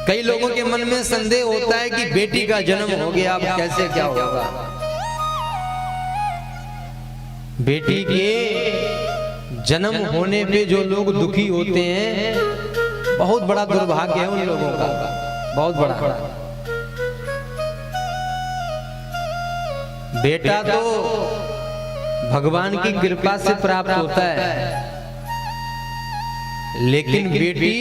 कई लोगों के मन में संदेह होता है कि बेटी का जन्म हो गया, अब कैसे क्या होगा। बेटी के जन्म होने पे जो लोग दुखी होते हैं, बहुत बड़ा दुर्भाग्य है उन लोगों का, बहुत बड़ा। बेटा तो भगवान की कृपा से प्राप्त होता है, लेकिन बेटी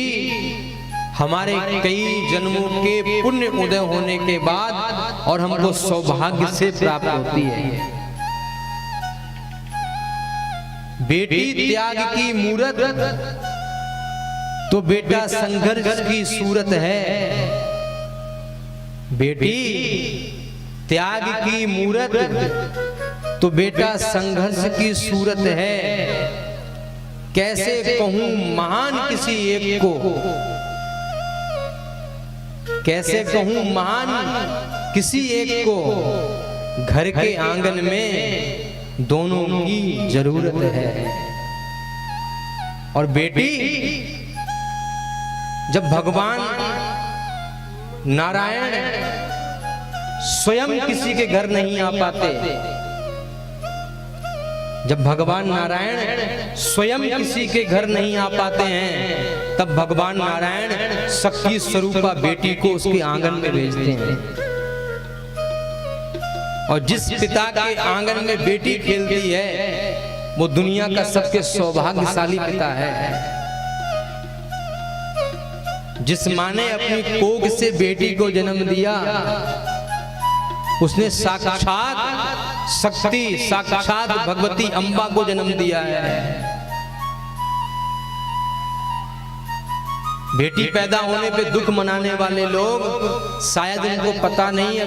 हमारे कई जन्मों के पुण्य उदय होने के बाद और हमको सौभाग्य से प्राप्त होती है। बेटी त्याग की मूरत तो बेटा संघर्ष की सूरत है। बेटी त्याग की मूरत तो बेटा संघर्ष की सूरत है। कैसे कहूं महान किसी एक को, कैसे कहूं महान किसी एक को, घर के आंगन में दोनों की जरूरत है। और बेटी जब भगवान नारायण स्वयं किसी के घर नहीं आ पाते, जब भगवान नारायण स्वयं किसी के घर नहीं आ पाते हैं, तब भगवान नारायण शक्ति स्वरूपा बेटी को उसके आंगन में भेजते हैं। और जिस पिता के आंगन में बेटी खेलती है, वो दुनिया का सबसे सौभाग्यशाली पिता है। जिस माँ ने अपनी कोख से बेटी को जन्म दिया, उसने साक्षात शक्ति, साक्षात भगवती अम्बा को जन्म दिया है। बेटी पैदा होने पे दुख मनाने वाले लोग शायद उनको पता नहीं,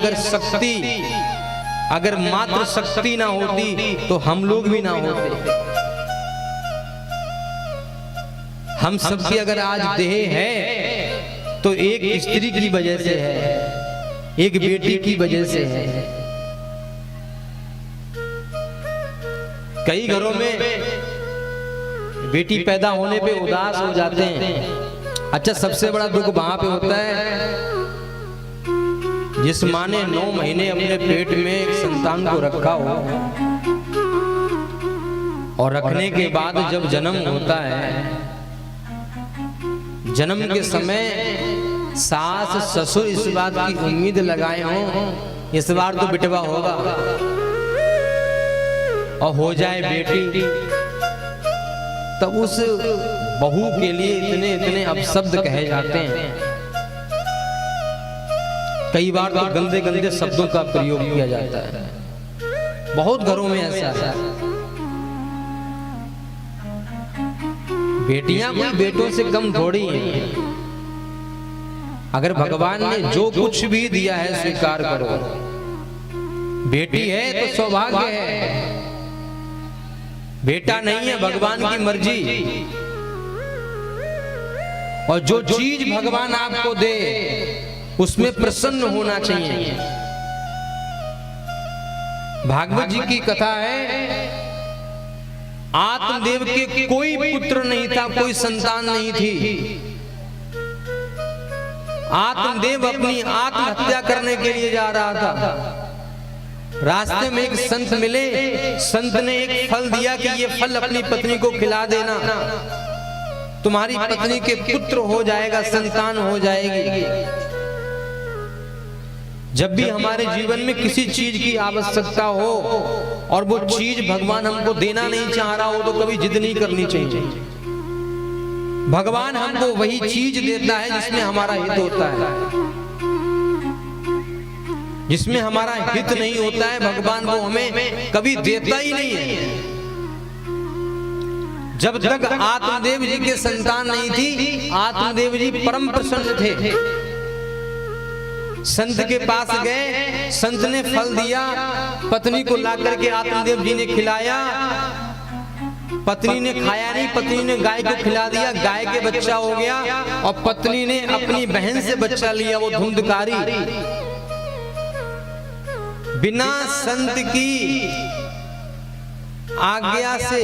अगर मात्र शक्ति ना होती तो हम लोग भी ना होते। हम सबकी अगर आज देह है तो एक स्त्री की वजह से है, एक बेटी की वजह से है। कई घरों में बेटी पैदा होने पे उदास हो जाते हैं। अच्छा, सबसे बड़ा दुख वहां पे होता है जिस माँ ने 9 महीने अपने पेट में एक संतान को रखा हो, और रखने के बाद जब जन्म होता है, जन्म के समय सास ससुर इस बात की उम्मीद लगाए हों इस बार तो बिटवा होगा, और हो जाए बेटी, तब उस बहू के लिए इतने इतने अपशब्द कहे जाते हैं। कई बार तो गंदे गंदे शब्दों का प्रयोग किया जाता है। बहुत घरों में ऐसा है। बेटियां कोई बेटों से कम थोड़ी हैं। अगर भगवान ने जो कुछ भी दिया है स्वीकार करो। बेटी है तो सौभाग्य है, बेटा नहीं है भगवान की मर्जी। और जो चीज भगवान आपको दे उसमें प्रसन्न होना चाहिए। भागवत जी की कथा है, आत्मदेव के कोई पुत्र नहीं था, कोई संतान नहीं थी। आत्मदेव अपनी आत्महत्या करने के लिए जा रहा था। रास्ते में एक संत मिले, संत ने एक फल दिया कि ये फल अपनी पत्नी को खिला देना, तुम्हारी पत्नी के पुत्र हो जाएगा, संतान हो जाएगी। जब भी हमारे जीवन में किसी चीज की आवश्यकता हो और वो चीज भगवान हमको देना नहीं चाह रहा हो, तो कभी जिद नहीं करनी चाहिए। भगवान हमको वही चीज देता है जिसमें हमारा हित होता है। जिसमें हमारा हित नहीं होता है, भगवान वो हमें कभी देता ही नहीं है। जब तक आत्मदेव जी के संतान नहीं थी, आत्मदेव जी परम प्रसन्न थे। संत के पास गए, संत ने फल दिया, पत्नी को लाकर के आत्मदेव जी ने खिलाया। पत्नी ने खाया नहीं, पत्नी ने गाय को खिला दिया, गाय के बच्चा हो गया। और पत्नी ने अपनी बहन से बच्चा लिया, वो धुंधकारी। बिना संत की आज्ञा से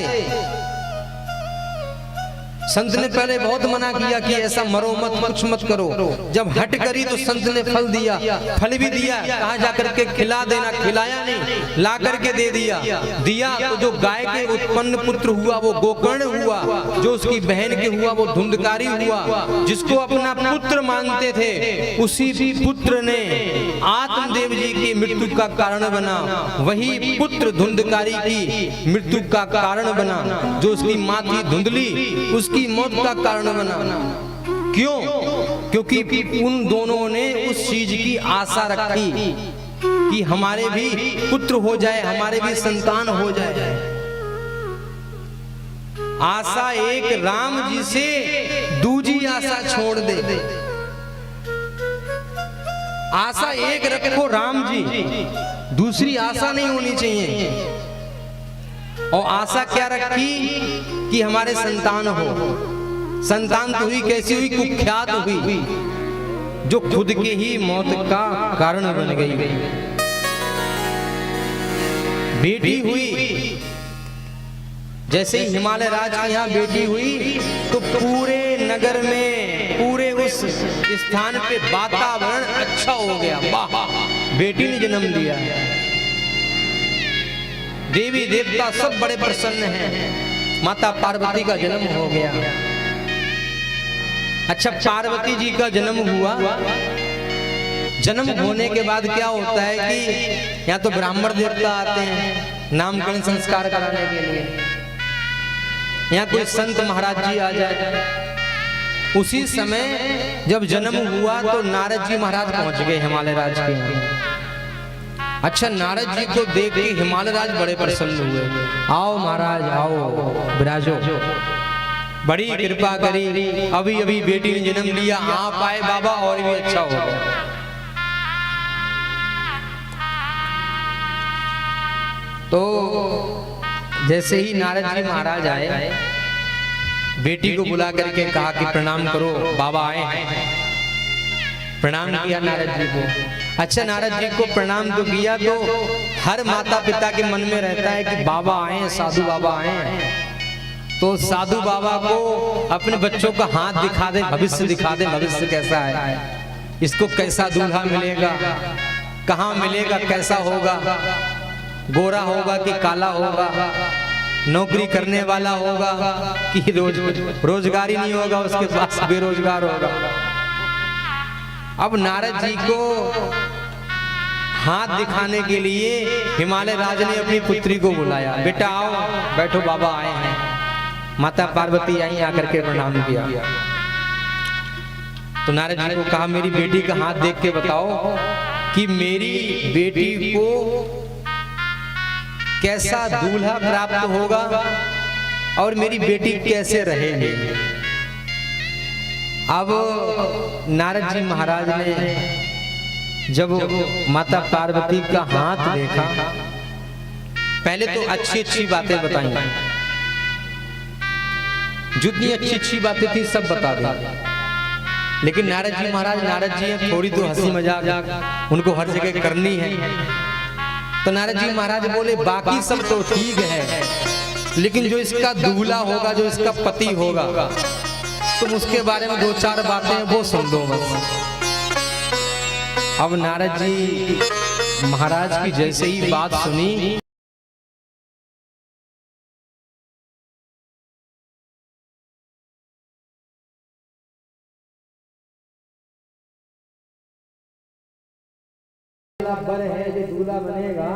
संत ने पहले बहुत मना किया कि ऐसा मरो मत, कुछ मत करो। जब हट करी तो संत ने फल दिया, फल भी दिया। कहा जाकर के खिला देना, खिलाया नहीं, ला करके दे दिया। दिया तो जो गाय के उत्पन्न पुत्र हुआ वो गोकर्ण हुआ, जो उसकी बहन के हुआ वो धुंधकारी हुआ। जिसको अपना पुत्र मानते थे उसी पुत्र ने आत्मदेव जी की मृत्यु का कारण बना। वही पुत्र धुंधकारी की मृत्यु का कारण बना। जो उसकी माँ थी धुंधली, उसकी मौत का कारण बना। क्यों? क्योंकि उन दोनों ने उस चीज की आशा रखी कि हमारे भी पुत्र हो जाए, हमारे भी संतान हो जाए। आशा एक राम जी से दूजी आशा छोड़ दे। आशा एक रखो राम जी, दूसरी आशा नहीं होनी चाहिए। और आशा क्या रखी कि हमारे संतान हो। संतान तो हुई, कैसी हुई? कुख्यात हुई, जो खुद के ही मौत का कारण बन गई। बेटी हुई, जैसे ही हिमालय राज के यहाँ बेटी हुई तो पूरे नगर में, पूरे उस स्थान पे वातावरण अच्छा हो गया। वाह, बेटी ने जन्म दिया है। देवी देवता सब बड़े प्रसन्न हैं। माता पार्वती का जन्म हो गया। अच्छा, पार्वती जी का जन्म हुआ। जन्म होने के बाद क्या होता है कि यहाँ तो ब्राह्मण देवता आते हैं नामकरण संस्कार कराने के लिए। यहाँ कोई संत महाराज जी आ जाए। उसी समय जब जन्म हुआ तो नारद जी महाराज पहुंच गए हिमालय राज के यहाँ। अच्छा, नारद जी को देख के हिमालय राज बड़े प्रसन्न हुए। आओ महाराज, आओ विराजो, बड़ी कृपा करी। अभी अभी बेटी ने जन्म लिया, आप आए बाबा और भी अच्छा हो गया। तो जैसे ही नारद जी महाराज आए, बेटी को बुला करके कहा कि प्रणाम करो, बाबा आए हैं। प्रणाम किया नारद जी को। अच्छा, नारद जी को प्रणाम तो किया, तो हर माता पिता के मन में रहता है कि बाबा आए हैं, साधु बाबा आए हैं, तो साधु बाबा को अपने बच्चों का हाथ दिखा दे, भविष्य दिखा दे, भविष्य कैसा है, इसको कैसा दूल्हा मिलेगा, कहाँ मिलेगा, कैसा होगा, गोरा होगा कि काला होगा, नौकरी करने वाला होगा कि रोजगारी नहीं होगा, उसके पास बेरोजगार होगा। अब नारद जी को हाथ दिखाने के लिए हिमालय राज ने अपनी पुत्री को बुलाया। बेटा आओ, बैठो, बाबा आए हैं। माता पार्वती आई, आकर के प्रणाम किया। तो नारद जी को कहा, मेरी बेटी का हाथ देख के बताओ कि मेरी बेटी को कैसा दूल्हा प्राप्त होगा और मेरी बेटी कैसे रहेगी। अब नारद जी महाराज ने जब माता पार्वती का हाथ देखा, पहले तो अच्छी अच्छी बातें बताई, जितनी अच्छी अच्छी बातें थी सब बता दी। लेकिन नारद जी महाराज नारद जी हैं, थोड़ी तो हंसी मजाक उनको हर जगह करनी है। तो नारद जी महाराज बोले, बाकी सब तो ठीक है, लेकिन जो इसका दूल्हा होगा, जो इसका पति होगा, तुम उसके बारे में दो चार बातें वो सुन दो बस। अब नारद जी महाराज की जैसे ही बात सुनी, बर है जो दूल्हा बनेगा